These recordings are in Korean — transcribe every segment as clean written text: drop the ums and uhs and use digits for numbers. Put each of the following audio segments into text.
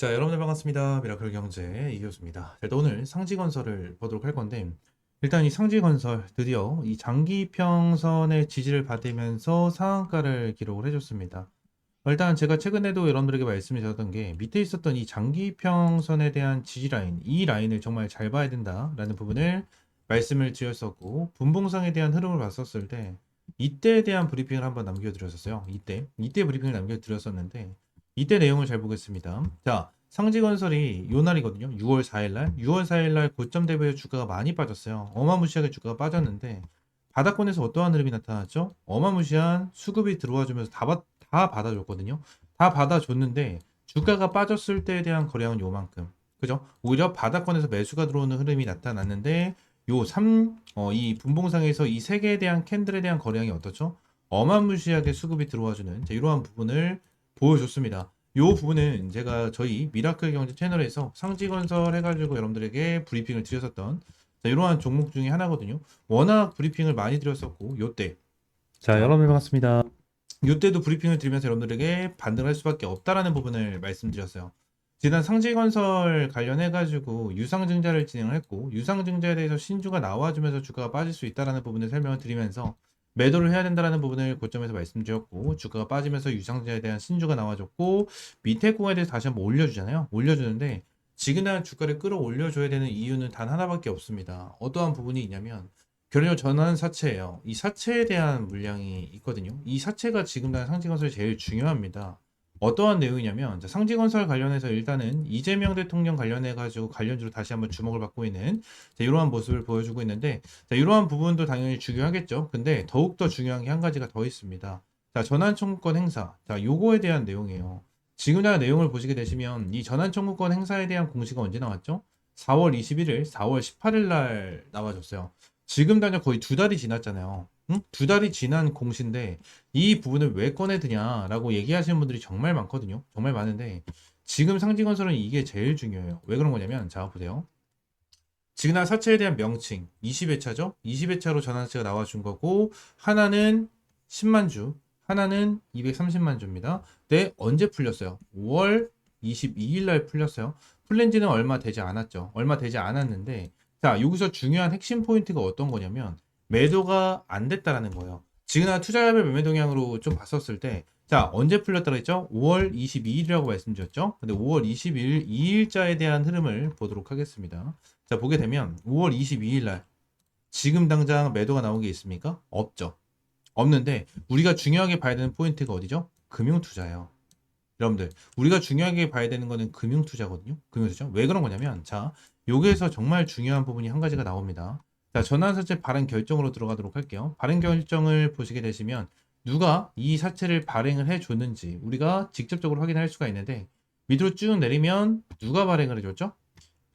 자, 여러분들 반갑습니다. 미라클 경제 이교수입니다. 일단 오늘 상지건설을 보도록 할 건데, 일단 이 상지건설 드디어 이 장기평선의 지지를 받으면서 상한가를 기록을 해줬습니다. 일단 제가 최근에도 여러분들에게 말씀을 드렸던 게 밑에 있었던 이 장기평선에 대한 지지 라인, 이 라인을 정말 잘 봐야 된다라는 부분을 말씀을 드렸었고, 분봉상에 대한 흐름을 봤었을 때 이때에 대한 브리핑을 한번 남겨드렸었어요. 이때 브리핑을 남겨드렸었는데 이때 내용을 잘 보겠습니다. 자, 상지건설이 요 날이거든요. 6월 4일날 6월 4일날 고점 대비해 주가가 많이 빠졌어요. 어마무시하게 주가가 빠졌는데 바닥권에서 어떠한 흐름이 나타났죠? 어마무시한 수급이 들어와 주면서 다 받아줬거든요. 다 받아줬는데 주가가 빠졌을 때에 대한 거래량은 요만큼. 그죠? 오히려 바닥권에서 매수가 들어오는 흐름이 나타났는데 이 분봉상에서 이 세 개에 대한 캔들에 대한 거래량이 어떻죠? 어마무시하게 수급이 들어와주는 이러한 부분을 보여줬습니다. 요 부분은 제가 저희 미라클 경제 채널에서 상지건설 해가지고 여러분들에게 브리핑을 드렸었던 이러한 종목 중에 하나거든요. 워낙 브리핑을 많이 드렸었고 요때 자, 여러분 반갑습니다. 요때도 브리핑을 드리면서 여러분들에게 반등을 할 수밖에 없다라는 부분을 말씀드렸어요. 지난 상지건설 관련해가지고 유상증자를 진행을 했고 유상증자에 대해서 신주가 나와주면서 주가가 빠질 수 있다라는 부분을 설명을 드리면서 매도를 해야 된다라는 부분을 고점에서 말씀드렸고 주가가 빠지면서 유상증자에 대한 신주가 나와줬고 밑에 공에 대해서 다시 한번 올려주잖아요. 올려주는데 지금 주가를 끌어올려줘야 되는 이유는 단 하나밖에 없습니다. 어떠한 부분이 있냐면 결국 전환 사채예요. 이 사채에 대한 물량이 있거든요. 이 사채가 지금 상지건설이 제일 중요합니다. 어떠한 내용이냐면 상지건설 관련해서 일단은 이재명 대통령 관련해가지고 관련주로 다시 한번 주목을 받고 있는 이러한 모습을 보여주고 있는데 이러한 부분도 당연히 중요하겠죠. 근데 더욱더 중요한 게 한 가지가 더 있습니다. 자, 전환청구권 행사. 자, 요거에 대한 내용이에요. 지금 내용을 보시게 되시면 이 전환청구권 행사에 대한 공시가 언제 나왔죠? 4월 21일, 4월 18일 날 나와줬어요. 지금 거의 두 달이 지났잖아요. 응? 두 달이 지난 공시인데 이 부분을 왜 꺼내드냐라고 얘기하시는 분들이 정말 많거든요. 정말 많은데 지금 상지건설은 이게 제일 중요해요. 왜 그런 거냐면 자 보세요. 지금 사채에 대한 명칭 20회차죠. 20회차로 전환세가 나와준 거고 하나는 10만 주, 하나는 230만 주입니다. 네, 언제 풀렸어요? 5월 22일 날 풀렸어요. 풀린 지는 얼마 되지 않았죠. 얼마 되지 않았는데 자, 여기서 중요한 핵심 포인트가 어떤 거냐면 매도가 안 됐다라는 거예요. 지금 투자자별 매매 동향으로 좀 봤었을 때 자, 언제 풀렸다고 했죠? 5월 22일이라고 말씀드렸죠? 근데 5월 21일 2일자에 대한 흐름을 보도록 하겠습니다. 자, 보게 되면 5월 22일 날 지금 당장 매도가 나온 게 있습니까? 없죠. 없는데 우리가 중요하게 봐야 되는 포인트가 어디죠? 금융투자예요. 여러분들, 우리가 중요하게 봐야 되는 거는 금융투자거든요. 금융투자. 왜 그런 거냐면 자, 여기에서 정말 중요한 부분이 한 가지가 나옵니다. 자, 전환사채 발행 결정으로 들어가도록 할게요. 발행 결정을 보시게 되시면 누가 이 사채를 발행을 해줬는지 우리가 직접적으로 확인할 수가 있는데 밑으로 쭉 내리면 누가 발행을 해줬죠?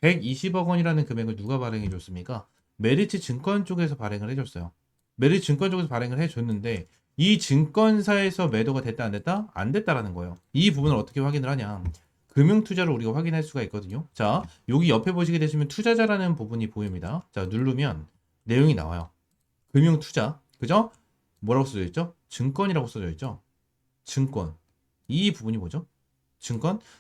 120억 원이라는 금액을 누가 발행해 줬습니까? 메리츠 증권 쪽에서 발행을 해줬어요. 메리츠 증권 쪽에서 발행을 해줬는데 이 증권사에서 매도가 됐다 안 됐다? 안 됐다라는 거예요. 이 부분을 어떻게 확인을 하냐? 금융투자를 우리가 확인할 수가 있거든요. 자, 여기 옆에 보시게 되시면 투자자라는 부분이 보입니다. 자, 누르면 내용이 나와요. 금융투자, 그죠? 뭐라고 써져 있죠? 증권이라고 써져 있죠? 증권. 이 부분이 뭐죠?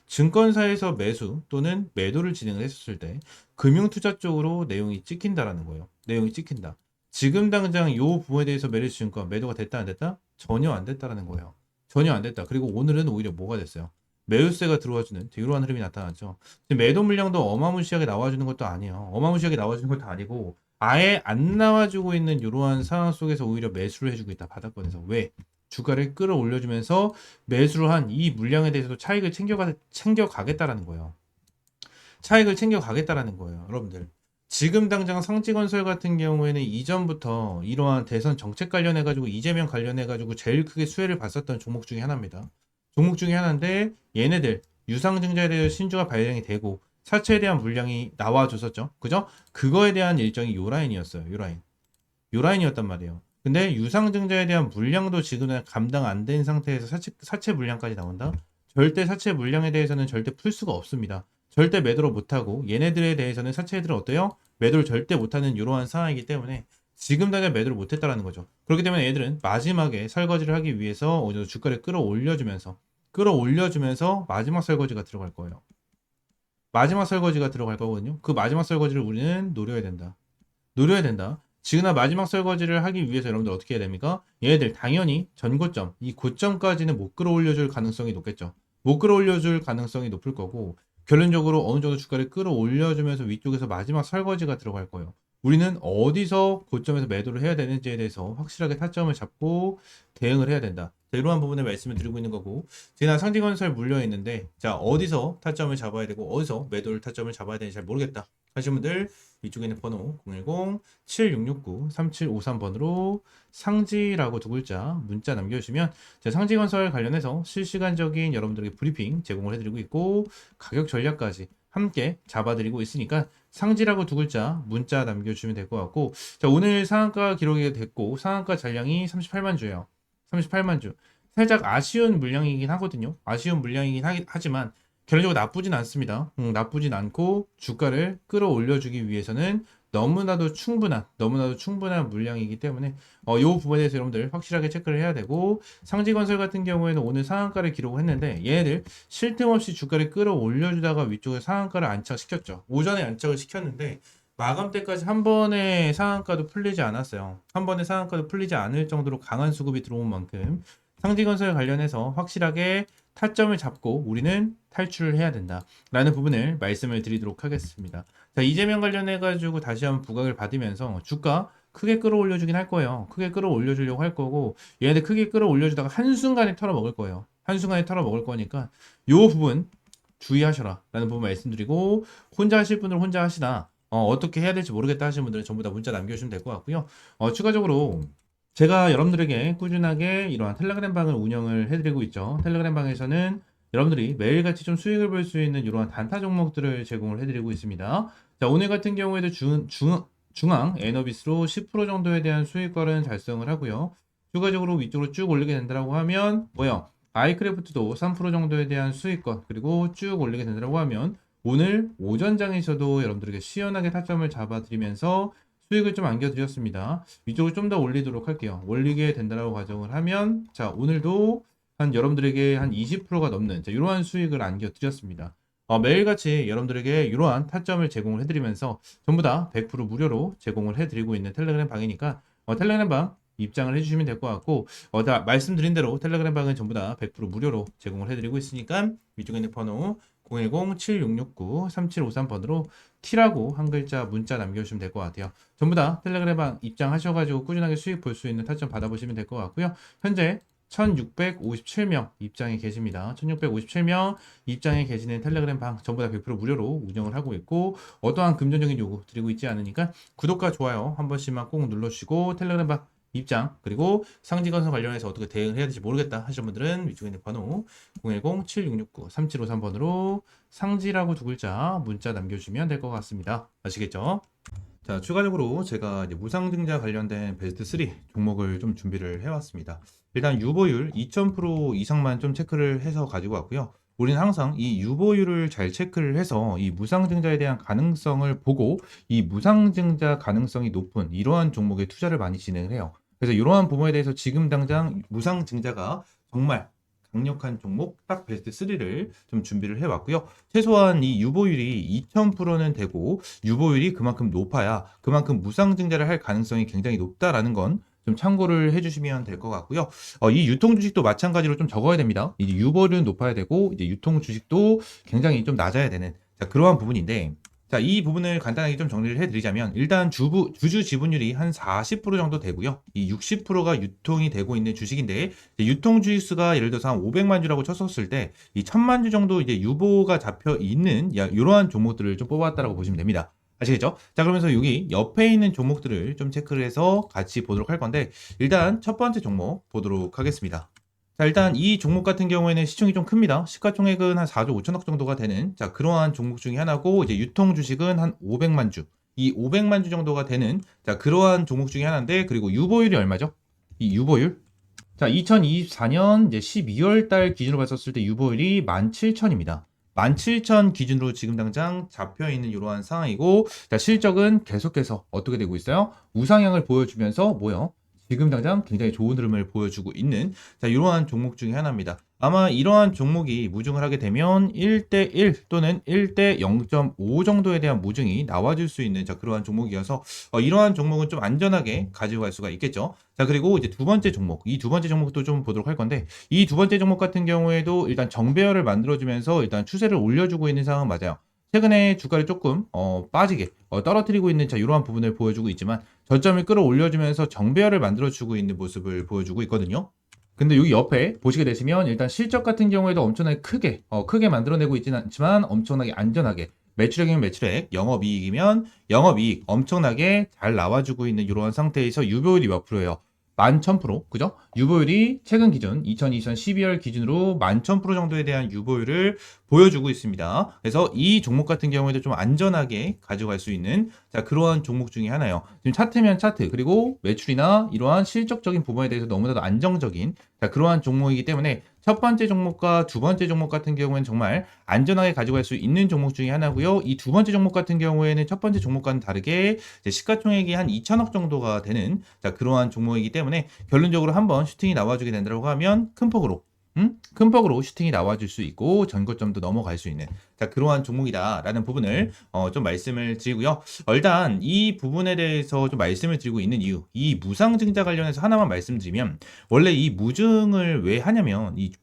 증권사에서 매수 또는 매도를 진행을 했었을 때 금융투자 쪽으로 내용이 찍힌다라는 거예요. 내용이 찍힌다. 지금 당장 이 부분에 대해서 메리츠 증권 매도가 됐다 안 됐다? 전혀 안 됐다라는 거예요. 전혀 안 됐다. 그리고 오늘은 오히려 뭐가 됐어요? 매수세가 들어와주는 이러한 흐름이 나타났죠. 매도 물량도 어마무시하게 나와주는 것도 아니에요. 어마무시하게 나와주는 것도 아니고 아예 안 나와주고 있는 이러한 상황 속에서 오히려 매수를 해주고 있다. 바닥권에서. 왜? 주가를 끌어올려주면서 매수를 한 이 물량에 대해서도 차익을 챙겨가겠다라는 거예요. 차익을 챙겨가겠다라는 거예요. 여러분들. 지금 당장 상지건설 같은 경우에는 이전부터 이러한 대선 정책 관련해가지고 이재명 관련해가지고 제일 크게 수혜를 봤었던 종목 중에 하나입니다. 종목 중에 하나인데 얘네들 유상증자에 대해 신주가 발행이 되고 사채에 대한 물량이 나와줬었죠. 그죠? 그거에 대한 일정이 요 라인이었어요. 요 라인. 요 라인이었단 말이에요. 근데 유상증자에 대한 물량도 지금은 감당 안 된 상태에서 사채 물량까지 나온다? 절대 사채 물량에 대해서는 절대 풀 수가 없습니다. 절대 매도를 못하고 얘네들에 대해서는 사채들은 어때요? 매도를 절대 못하는 이러한 상황이기 때문에 지금 당장 매도를 못했다라는 거죠. 그렇기 때문에 얘들은 마지막에 설거지를 하기 위해서 어느 정도 주가를 끌어올려주면서 마지막 설거지가 들어갈 거예요. 마지막 설거지가 들어갈 거거든요. 그 마지막 설거지를 우리는 노려야 된다. 노려야 된다. 지금나 마지막 설거지를 하기 위해서 여러분들 어떻게 해야 됩니까? 얘네들 당연히 전고점, 이 고점까지는 못 끌어올려줄 가능성이 높겠죠. 못 끌어올려줄 가능성이 높을 거고, 결론적으로 어느 정도 주가를 끌어올려주면서 위쪽에서 마지막 설거지가 들어갈 거예요. 우리는 어디서 고점에서 매도를 해야 되는지에 대해서 확실하게 타점을 잡고 대응을 해야 된다. 자, 이러한 부분에 말씀을 드리고 있는 거고, 지난 상징건설 물려 있는데, 자, 어디서 타점을 잡아야 되고, 어디서 매도를 타점을 잡아야 되는지 잘 모르겠다 하시는 분들, 위쪽에 있는 번호 010-7669-3753번으로 상지라고 두 글자 문자 남겨주시면 상지건설 관련해서 실시간적인 여러분들에게 브리핑 제공을 해드리고 있고, 가격 전략까지 함께 잡아드리고 있으니까 상지라고 두 글자 문자 남겨주시면 될 것 같고, 자, 오늘 상한가 기록이 됐고 상한가 잔량이 38만 주예요. 38만 주. 살짝 아쉬운 물량이긴 하거든요. 아쉬운 물량이긴 하지만 결론적으로 나쁘진 않습니다. 나쁘진 않고 주가를 끌어올려주기 위해서는 너무나도 충분한 물량이기 때문에 이 부분에 대해서 여러분들 확실하게 체크를 해야 되고, 상지건설 같은 경우에는 오늘 상한가를 기록을 했는데 얘네들 쉴 틈 없이 주가를 끌어올려주다가 위쪽에 상한가를 안착시켰죠. 오전에 안착을 시켰는데 마감 때까지 한 번에 상한가도 풀리지 않았어요. 한 번에 상한가도 풀리지 않을 정도로 강한 수급이 들어온 만큼 상지건설 관련해서 확실하게 타점을 잡고 우리는 탈출을 해야 된다라는 부분을 말씀을 드리도록 하겠습니다. 자, 이재명 관련해가지고 다시 한번 부각을 받으면서 주가 크게 끌어올려주긴 할 거예요. 크게 끌어올려주려고 할 거고, 얘네들 크게 끌어올려주다가 한순간에 털어먹을 거예요. 한순간에 털어먹을 거니까 요 부분 주의하셔라 라는 부분 말씀드리고, 혼자 하실 분들은 혼자 하시나 어떻게 해야 될지 모르겠다 하시는 분들은 전부 다 문자 남겨주시면 될 것 같고요. 추가적으로 제가 여러분들에게 꾸준하게 이러한 텔레그램 방을 운영을 해드리고 있죠. 텔레그램 방에서는 여러분들이 매일같이 좀 수익을 볼 수 있는 이러한 단타 종목들을 제공을 해드리고 있습니다. 자, 오늘 같은 경우에도 중앙 에너비스로 10% 정도에 대한 수익거래는 달성을 하고요. 추가적으로 위쪽으로 쭉 올리게 된다고 하면 아이크래프트도 3% 정도에 대한 수익권, 그리고 쭉 올리게 된다고 하면 오늘 오전장에서도 여러분들에게 시원하게 타점을 잡아드리면서 수익을 좀 안겨드렸습니다. 위쪽을 좀 더 올리도록 할게요. 올리게 된다라고 가정을 하면, 자, 오늘도 여러분들에게 한 20%가 넘는 이러한 수익을 안겨드렸습니다. 매일같이 여러분들에게 이러한 타점을 제공을 해드리면서 전부 다 100% 무료로 제공을 해드리고 있는 텔레그램 방이니까 텔레그램 방 입장을 해주시면 될 것 같고, 다 말씀드린 대로 텔레그램 방은 전부 다 100% 무료로 제공을 해드리고 있으니까 위쪽에 있는 번호 010-7669-3753번으로 T라고 한 글자 문자 남겨주시면 될 것 같아요. 전부 다 텔레그램 방 입장하셔가지고 꾸준하게 수익 볼 수 있는 타점 받아보시면 될 것 같고요. 현재 1657명 입장에 계십니다. 1657명 입장에 계시는 텔레그램 방 전부 다 100% 무료로 운영을 하고 있고, 어떠한 금전적인 요구 드리고 있지 않으니까 구독과 좋아요 한 번씩만 꼭 눌러주시고, 텔레그램 방 입장, 그리고 상지건설 관련해서 어떻게 대응을 해야 될지 모르겠다 하시는 분들은 위쪽에 있는 번호 010-7669-3753번으로 상지라고 두 글자 문자 남겨주시면 될 것 같습니다. 아시겠죠? 자, 추가적으로 제가 이제 무상증자 관련된 베스트 3 종목을 좀 준비를 해왔습니다. 일단 유보율 2000% 이상만 좀 체크를 해서 가지고 왔고요. 우리는 항상 이 유보율을 잘 체크를 해서 이 무상증자에 대한 가능성을 보고 이 무상증자 가능성이 높은 이러한 종목에 투자를 많이 진행을 해요. 그래서 이러한 부분에 대해서 지금 당장 무상증자가 정말 강력한 종목 딱 베스트 3를 좀 준비를 해왔고요. 최소한 이 유보율이 2000%는 되고 유보율이 그만큼 높아야 그만큼 무상증자를 할 가능성이 굉장히 높다라는 건 좀 참고를 해주시면 될 것 같고요. 이 유통 주식도 마찬가지로 좀 적어야 됩니다. 이제 유보율은 높아야 되고 이제 유통 주식도 굉장히 좀 낮아야 되는 그러한 부분인데, 자, 이 부분을 간단하게 좀 정리를 해드리자면 일단 주주 지분율이 한 40% 정도 되고요. 이 60%가 유통이 되고 있는 주식인데, 유통 주식 수가 예를 들어서 한 500만 주라고 쳤었을 때 이 1000만 주 정도 이제 유보가 잡혀 있는 이러한 종목들을 좀 뽑았다라고 보시면 됩니다. 아시겠죠? 자, 그러면서 여기 옆에 있는 종목들을 좀 체크를 해서 같이 보도록 할 건데, 일단 첫 번째 종목 보도록 하겠습니다. 자, 일단 이 종목 같은 경우에는 시총이 좀 큽니다. 시가총액은 한 4조 5천억 정도가 되는 그러한 종목 중에 하나고, 이제 유통 주식은 한 500만 주, 이 500만 주 정도가 되는 그러한 종목 중에 하나인데, 그리고 유보율이 얼마죠? 이 유보율. 자, 2024년 이제 12월 달 기준으로 봤었을 때 유보율이 17,000입니다. 17,000 기준으로 지금 당장 잡혀 있는 이러한 상황이고, 자, 실적은 계속해서 어떻게 되고 있어요? 우상향을 보여주면서 지금 당장 굉장히 좋은 흐름을 보여주고 있는 이러한 종목 중에 하나입니다. 아마 이러한 종목이 무증을 하게 되면 1대1 또는 1대 0.5 정도에 대한 무증이 나와줄 수 있는 그러한 종목이어서 이러한 종목은 좀 안전하게 가지고 갈 수가 있겠죠. 자, 그리고 이제 두 번째 종목, 이 두 번째 종목도 좀 보도록 할 건데, 이 두 번째 종목 같은 경우에도 일단 정배열을 만들어주면서 일단 추세를 올려주고 있는 상황은 맞아요. 최근에 주가를 조금 빠지게 떨어뜨리고 있는 이러한 부분을 보여주고 있지만, 저점을 끌어올려주면서 정배열을 만들어주고 있는 모습을 보여주고 있거든요. 근데 여기 옆에 보시게 되시면 일단 실적 같은 경우에도 엄청나게 크게 만들어내고 있지는 않지만 엄청나게 안전하게, 매출액이면 매출액, 영업이익이면 영업이익 엄청나게 잘 나와주고 있는 이러한 상태에서 유보율이 몇 프로예요? 11,000%, 그죠? 유보율이 최근 기준 2022년 12월 기준으로 11,000% 정도에 대한 유보율을 보여주고 있습니다. 그래서 이 종목 같은 경우에도 좀 안전하게 가져갈 수 있는 그러한 종목 중에 하나예요. 지금 차트면 차트, 그리고 매출이나 이러한 실적적인 부분에 대해서 너무나도 안정적인 그러한 종목이기 때문에 첫 번째 종목과 두 번째 종목 같은 경우에는 정말 안전하게 가져갈 수 있는 종목 중에 하나고요. 이 두 번째 종목 같은 경우에는 첫 번째 종목과는 다르게 시가총액이 한 2천억 정도가 되는 그러한 종목이기 때문에 결론적으로 한번 슈팅이 나와주게 된다고 하면 큰 폭으로 슈팅이 나와줄 수 있고 전고점도 넘어갈 수 있는 그러한 종목이다라는 부분을 좀 말씀을 드리고요. 일단 이 부분에 대해서 좀 말씀을 드리고 있는 이유, 이 무상증자 관련해서 하나만 말씀드리면, 원래 이 무증을 왜 하냐면 이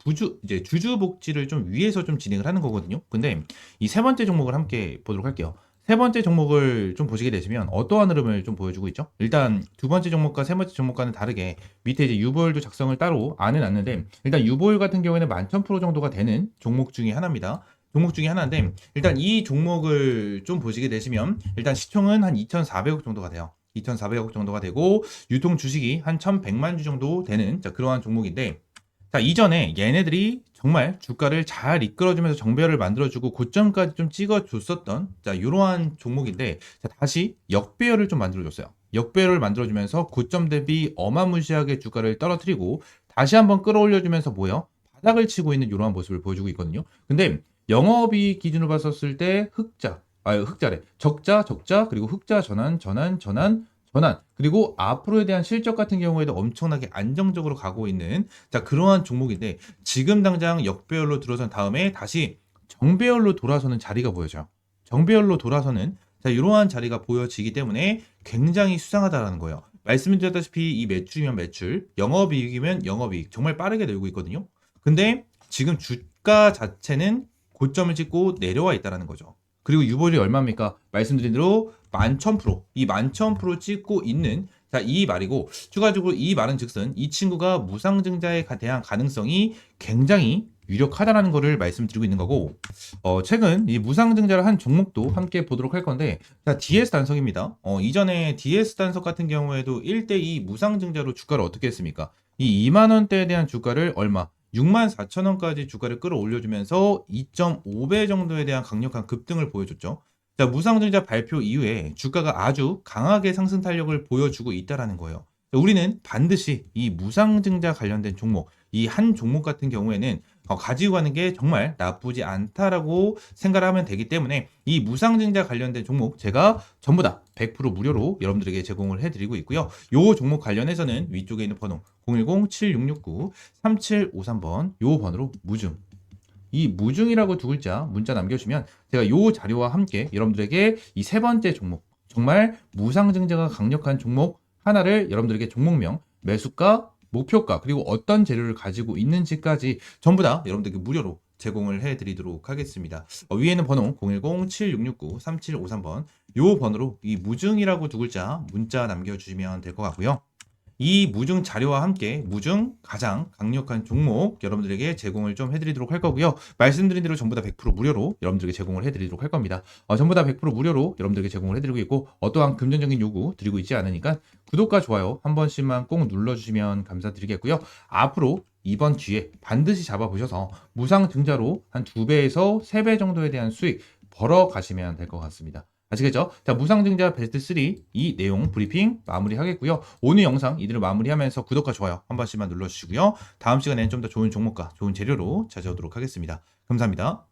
이제 주주복지를 좀 위해서 좀 진행을 하는 거거든요. 근데 이 세 번째 종목을 함께 보도록 할게요. 세 번째 종목을 좀 보시게 되시면 어떠한 흐름을 좀 보여주고 있죠? 일단 두 번째 종목과 세 번째 종목과는 다르게 밑에 이제 유보율도 작성을 따로 안 해놨는데, 일단 유보율 같은 경우에는 11,000% 정도가 되는 종목 중에 하나입니다. 종목 중에 하나인데, 일단 이 종목을 좀 보시게 되시면 일단 시총은 한 2,400억 정도가 돼요. 2,400억 정도가 되고 유통 주식이 한 1,100만 주 정도 되는 그러한 종목인데, 이전에 얘네들이 정말 주가를 잘 이끌어주면서 정배열을 만들어주고 고점까지 좀 찍어줬었던 이러한 종목인데, 다시 역배열을 좀 만들어줬어요. 역배열을 만들어주면서 고점 대비 어마무시하게 주가를 떨어뜨리고 다시 한번 끌어올려주면서 뭐요? 바닥을 치고 있는 이러한 모습을 보여주고 있거든요. 근데 영업이익 기준으로 봤었을 때 흑자래. 적자, 그리고 흑자 전환, 그리고 앞으로에 대한 실적 같은 경우에도 엄청나게 안정적으로 가고 있는 그러한 종목인데, 지금 당장 역배열로 들어선 다음에 다시 정배열로 돌아서는 자리가 보여져요. 정배열로 돌아서는 이러한 자리가 보여지기 때문에 굉장히 수상하다라는 거예요. 말씀드렸다시피 이 매출이면 매출, 영업이익이면 영업이익 정말 빠르게 늘고 있거든요. 근데 지금 주가 자체는 고점을 찍고 내려와 있다라는 거죠. 그리고 유보율이 얼마입니까? 말씀드린 대로 11,000%, 이 11,000% 찍고 있는 이 말이고, 추가적으로 이 말은 즉슨 이 친구가 무상증자에 대한 가능성이 굉장히 유력하다라는 것을 말씀드리고 있는 거고, 최근 이 무상증자를 한 종목도 함께 보도록 할 건데, DS 단석입니다. 이전에 DS 단석 같은 경우에도 1대2 무상증자로 주가를 어떻게 했습니까? 이 2만 원대에 대한 주가를 얼마? 64,000원까지 주가를 끌어올려주면서 2.5배 정도에 대한 강력한 급등을 보여줬죠. 무상증자 발표 이후에 주가가 아주 강하게 상승 탄력을 보여주고 있다라는 거예요. 우리는 반드시 이 무상증자 관련된 종목, 이 한 종목 같은 경우에는 가지고 가는 게 정말 나쁘지 않다라고 생각을 하면 되기 때문에, 이 무상증자 관련된 종목 제가 전부 다 100% 무료로 여러분들에게 제공을 해드리고 있고요. 요 종목 관련해서는 위쪽에 있는 번호 010-7669-3753번 요 번호로 무증, 이 무증이라고 두 글자 문자 남겨주시면 제가 요 자료와 함께 여러분들에게 이 세 번째 종목, 정말 무상증자가 강력한 종목 하나를 여러분들에게 종목명, 매수가, 목표가, 그리고 어떤 재료를 가지고 있는지까지 전부 다 여러분들에게 무료로 제공을 해드리도록 하겠습니다. 위에는 번호 010-7669-3753번 요 번호로 이 무증이라고 두 글자 문자 남겨주시면 될 것 같고요. 이 무증 자료와 함께 무증 가장 강력한 종목 여러분들에게 제공을 좀 해드리도록 할 거고요. 말씀드린 대로 전부 다 100% 무료로 여러분들에게 제공을 해드리도록 할 겁니다. 전부 다 100% 무료로 여러분들에게 제공을 해드리고 있고, 어떠한 금전적인 요구 드리고 있지 않으니까 구독과 좋아요 한 번씩만 꼭 눌러주시면 감사드리겠고요. 앞으로 이번 기회 반드시 잡아보셔서 무상증자로 한 2배에서 3배 정도에 대한 수익 벌어 가시면 될 것 같습니다. 아시겠죠? 무상증자 베스트 3 이 내용 브리핑 마무리하겠고요. 오늘 영상 이들을 마무리하면서 구독과 좋아요 한 번씩만 눌러주시고요. 다음 시간에는 좀 더 좋은 종목과 좋은 재료로 찾아오도록 하겠습니다. 감사합니다.